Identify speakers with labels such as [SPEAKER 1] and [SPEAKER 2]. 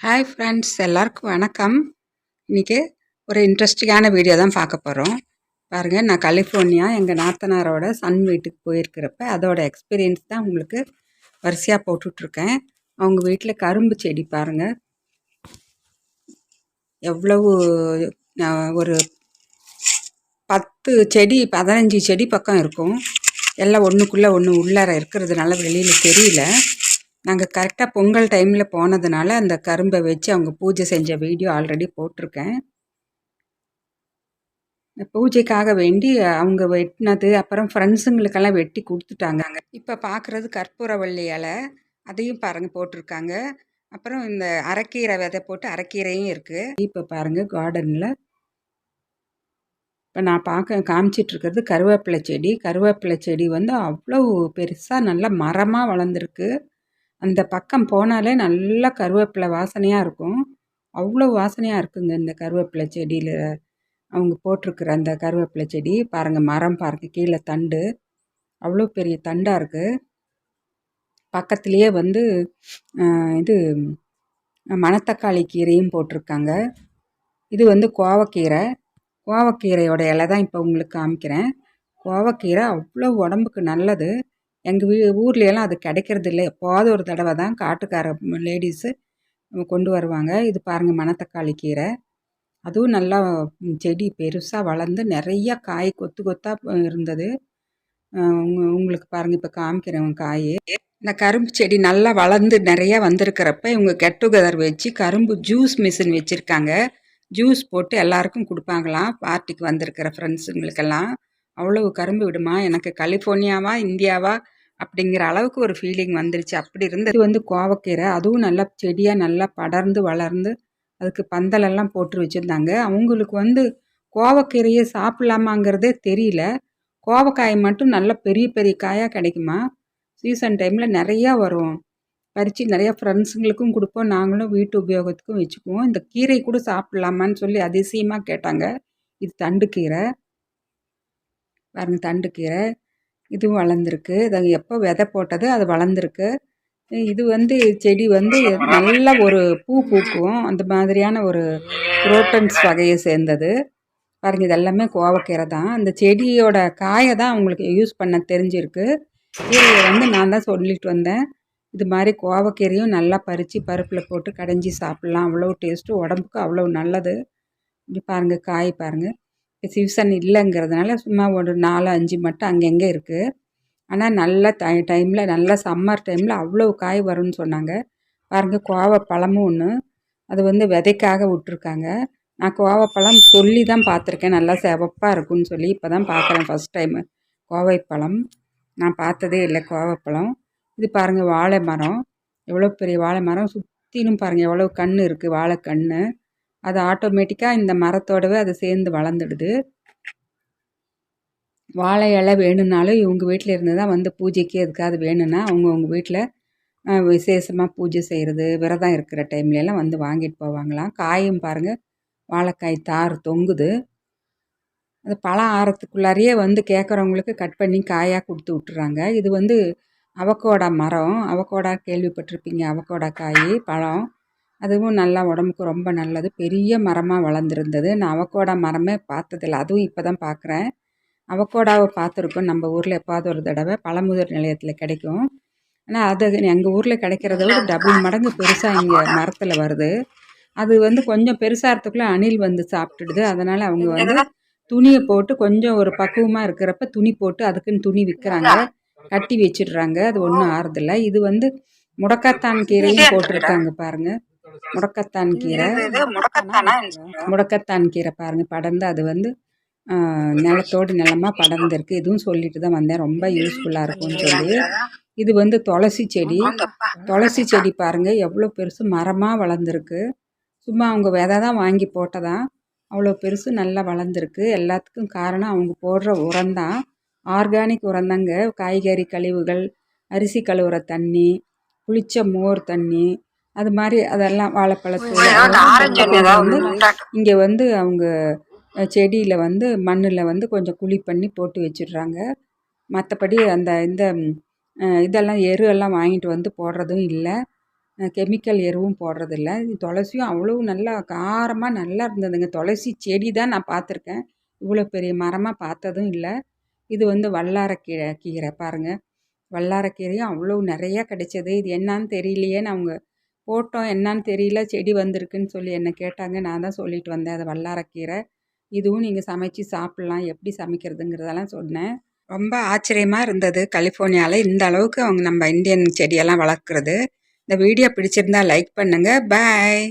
[SPEAKER 1] Hi friends, எல்லாருக்கும் வணக்கம். இன்றைக்கி ஒரு இன்ட்ரெஸ்டிங்கான வீடியோ தான் பார்க்க போகிறோம். பாருங்கள், நான் கலிஃபோர்னியா எங்கள் நாத்தனாரோட சன் வீட்டுக்கு போயிருக்கிறப்ப அதோட எக்ஸ்பீரியன்ஸ் தான் உங்களுக்கு வரிசையாக போட்டுட்ருக்கேன். அவங்க வீட்டில் கரும்பு செடி பாருங்கள், எவ்வளவு ஒரு 10 செடி 15 செடி பக்கம் இருக்கும். எல்லாம் ஒன்றுக்குள்ளே ஒன்று உள்ளார இருக்கிறதுனால வெளியில் தெரியல. நாங்கள் கரெக்டாக பொங்கல் டைமில் போனதுனால அந்த கரும்பை வச்சு அவங்க பூஜை செஞ்ச வீடியோ ஆல்ரெடி போட்டிருக்கேன். பூஜைக்காக வேண்டி அவங்க வெட்டினது, அப்புறம் ஃப்ரெண்ட்ஸுங்களுக்கெல்லாம் வெட்டி கொடுத்துட்டாங்க. இப்போ பார்க்குறது கற்பூரவள்ளி இலை, அதையும் பாருங்கள் போட்டிருக்காங்க. அப்புறம் இந்த அரைக்கீரை விதை போட்டு அரைக்கீரையும் இருக்குது. இப்போ பாருங்கள் கார்டனில் இப்போ நான் காமிச்சிட்ருக்கிறது கருவேப்பிலை செடி. கருவேப்பிலை செடி வந்து அவ்வளோ பெருசாக நல்லா மரமாக வளர்ந்துருக்கு. அந்த பக்கம் போனாலே நல்லா கருவேப்பிலை வாசனையாக இருக்கும். அவ்வளோ வாசனையாக இருக்குங்க இந்த கருவேப்பிலை செடியில் அவங்க போட்டிருக்கிற அந்த கருவேப்பிலை செடி. பாருங்கள், மரம் பாருங்கள், கீழே தண்டு அவ்வளோ பெரிய தண்டாக இருக்குது. பக்கத்துலேயே வந்து இது மணத்தக்காளி கீரையும் போட்டிருக்காங்க. இது வந்து கோவக்கீரை. கோவக்கீரையோட இலை தான் இப்போ உங்களுக்கு காமிக்கிறேன். கோவக்கீரை அவ்வளோ உடம்புக்கு நல்லது. எங்கள் ஊர்லேயெல்லாம் அது கிடைக்கிறது இல்லை. எப்போது ஒரு தடவை தான் காட்டுக்கார லேடிஸு கொண்டு வருவாங்க. இது பாருங்கள், மணத்தக்காளி கீரை. அதுவும் நல்லா செடி பெருசாக வளர்ந்து நிறையா காய் கொத்து கொத்தாக இருந்தது. உங்களுக்கு பாருங்கள், இப்போ காமிக்கிறேன் காய். இந்த கரும்பு செடி நல்லா வளர்ந்து நிறையா வந்திருக்கிறப்ப இவங்க கெட் டுகெதர் வச்சு கரும்பு ஜூஸ் மிஷின் வச்சுருக்காங்க. ஜூஸ் போட்டு எல்லாருக்கும் கொடுப்பாங்களாம், பார்ட்டிக்கு வந்திருக்கிற ஃப்ரெண்ட்ஸுங்களுக்கெல்லாம். அவ்வளவு கரும்பு விடுமா, எனக்கு கலிஃபோர்னியாவா இந்தியாவா அப்படிங்கிற அளவுக்கு ஒரு ஃபீலிங் வந்துருச்சு. அப்படி இருந்தது. இது வந்து கோவக்கீரை, அதுவும் நல்லா செடியாக நல்லா படர்ந்து வளர்ந்து அதுக்கு பந்தலெல்லாம் போட்டு வச்சுருந்தாங்க. அவங்களுக்கு வந்து கோவக்கீரையை சாப்பிட்லாமாங்கிறதே தெரியல. கோவக்காய் மட்டும் நல்லா பெரிய பெரிய காயாக கிடைக்குமா. சீசன் டைமில் நிறையா வரும். பறித்து நிறையா ஃப்ரெண்ட்ஸுங்களுக்கும் கொடுப்போம், நாங்களும் வீட்டு உபயோகத்துக்கும் வச்சுக்குவோம். இந்த கீரை கூட சாப்பிட்லாமான்னு சொல்லி அதிசயமாக கேட்டாங்க. இது தண்டுக்கீரை பாருங்கள், தண்டுக்கீரை இதுவும் வளர்ந்துருக்கு. அது எப்போ விதை போட்டது அது வளர்ந்துருக்கு. இது வந்து செடி வந்து நல்ல ஒரு பூ பூக்கும், அந்த மாதிரியான ஒரு குரோட்டன்ஸ் வகையை சேர்ந்தது. பாருங்கள், இது எல்லாமே கோவக்கீரை தான். அந்த செடியோட காயை தான் அவங்களுக்கு யூஸ் பண்ண தெரிஞ்சிருக்கு. கீரையை வந்து நான் தான் சொல்லிட்டு வந்தேன், இது மாதிரி கோவக்கீரையும் நல்லா பறித்து பருப்பில் போட்டு கடைஞ்சி சாப்பிட்லாம், அவ்வளோ டேஸ்ட்டு, உடம்புக்கு அவ்வளோ நல்லது. இப்படி பாருங்கள், காய் பாருங்கள். சீசன் இல்லைங்கிறதுனால சும்மா ஒரு 4-5 மட்டும் அங்கங்கே இருக்குது. ஆனால் நல்ல டைமில் நல்ல சம்மர் டைமில் அவ்வளோ காய் வரும்னு சொன்னாங்க. பாருங்கள், கோவப்பழமும் ஒன்று, அது வந்து விதைக்காக விட்ருக்காங்க. நான் கோவப்பழம் சொல்லி தான் பார்த்துருக்கேன், நல்லா சிவப்பாக இருக்குன்னு சொல்லி. இப்போ தான் பார்க்குறேன் ஃபஸ்ட் டைமு கோவைப்பழம். நான் பார்த்ததே இல்லை கோவப்பழம். இது பாருங்கள், வாழை மரம், எவ்வளோ பெரிய வாழை மரம். சுற்றிலும் பாருங்கள் எவ்வளோ கன்று இருக்குது, வாழைக்கன்று. அது ஆட்டோமேட்டிக்காக இந்த மரத்தோடவே அது சேர்ந்து வளர்ந்துடுது. வாழை இலை வேணும்னாலும் இவங்க வீட்டில் இருந்து தான் வந்து பூஜைக்கு எதுக்காவது வேணும்னா அவங்கவுங்க வீட்டில் விசேஷமாக பூஜை செய்கிறது, விரதம் இருக்கிற டைம்லலாம் வந்து வாங்கிட்டு போவாங்களாம். காயும் பாருங்கள், வாழைக்காய் தார் தொங்குது. அது பழம் ஆறத்துக்குள்ளாரையே வந்து கேட்குறவங்களுக்கு கட் பண்ணி காயாக கொடுத்து விட்டுறாங்க. இது வந்து அவக்கோடா மரம். அவக்கோடா கேள்விப்பட்டிருப்பீங்க, அவக்கோடா காய் பழம். அதுவும் நல்லா உடம்புக்கு ரொம்ப நல்லது. பெரிய மரமாக வளர்ந்துருந்தது. நான் அவக்கோடா மரமே பார்த்ததில்ல, அதுவும் இப்போ தான் பார்க்குறேன். அவக்கோடாவை பார்த்துருக்கோம் நம்ம ஊரில் எப்பாவது ஒரு தடவை, பழமுதிர் நிலையத்தில் கிடைக்கும். ஆனால் அது எங்கள் ஊரில் கிடைக்கிறத விட டபுள் மடங்கு பெருசாக இங்கே மரத்தில் வருது. அது வந்து கொஞ்சம் பெருசாகிறதுக்குள்ளே அணில் வந்து சாப்பிட்டுடுது. அதனால் அவங்க வந்து துணியை போட்டு கொஞ்சம் ஒரு பக்குவமாக இருக்கிறப்ப துணி போட்டு அதுக்குன்னு துணி விற்கிறாங்க, கட்டி வச்சிடுறாங்க. அது ஒன்றும் ஆறுதில்லை. இது வந்து முடக்கத்தான் கீரையும் போட்டிருக்காங்க பாருங்கள். முடக்கத்தான் கீரை, முடக்கத்தான் கீரை பாருங்கள் படர்ந்து அது வந்து நிலத்தோடு நிலமாக படர்ந்துருக்கு. இதுவும் சொல்லிட்டு தான் வந்தேன், ரொம்ப யூஸ்ஃபுல்லாக இருக்கும்னு சொல்லி. இது வந்து துளசி செடி. துளசி செடி பாருங்கள் எவ்வளோ பெருசு மரமாக வளர்ந்துருக்கு. சும்மா அவங்க விதை தான் வாங்கி போட்டதான் அவ்வளோ பெருசு நல்லா வளர்ந்துருக்கு. எல்லாத்துக்கும் காரணம் அவங்க போடுற உரம்தான், ஆர்கானிக் உரந்தாங்க. காய்கறி கழிவுகள், அரிசி கழுவுற தண்ணி, புளிச்ச மோர் தண்ணி, அது மாதிரி அதெல்லாம் வாழைப்பழத்தூள் வந்து இங்கே வந்து அவங்க செடியில் வந்து மண்ணில் வந்து கொஞ்சம் குழி பண்ணி போட்டு வச்சிடுறாங்க. மற்றபடி அந்த இதெல்லாம் எருவெல்லாம் வாங்கிட்டு வந்து போடுறதும் இல்லை. கெமிக்கல் எருவும் போடுறதில்ல. துளசியும் அவ்வளோ நல்லா காரமாக நல்லா இருந்ததுங்க. துளசி செடி தான் நான் பார்த்துருக்கேன். இவ்வளோ பெரிய மரமாக பார்த்ததும் இல்லை. இது வந்து வல்லாரக்கீரை கீரை பாருங்கள். வல்லாரக்கீரையும் அவ்வளோ நிறையா கிடைச்சது. இது என்னான்னு தெரியலையேன்னு அவங்க போட்டோம், என்னான்னு தெரியல, செடி வந்திருக்குன்னு சொல்லி என்னை கேட்டாங்க. நான் தான் சொல்லிட்டு வந்தேன், அது வல்லாரக்கீரை. இதுவும் நீங்கள் சமைச்சு சாப்பிட்லாம், எப்படி சமைக்கிறதுங்கிறதெல்லாம் சொன்னேன். ரொம்ப ஆச்சரியமாக இருந்தது கலிஃபோர்னியாவில் இந்த அளவுக்கு அவங்க நம்ம இந்தியன் செடியெல்லாம் வளர்க்குறது. இந்த வீடியோ பிடிச்சிருந்தா லைக் பண்ணுங்கள். பாய்.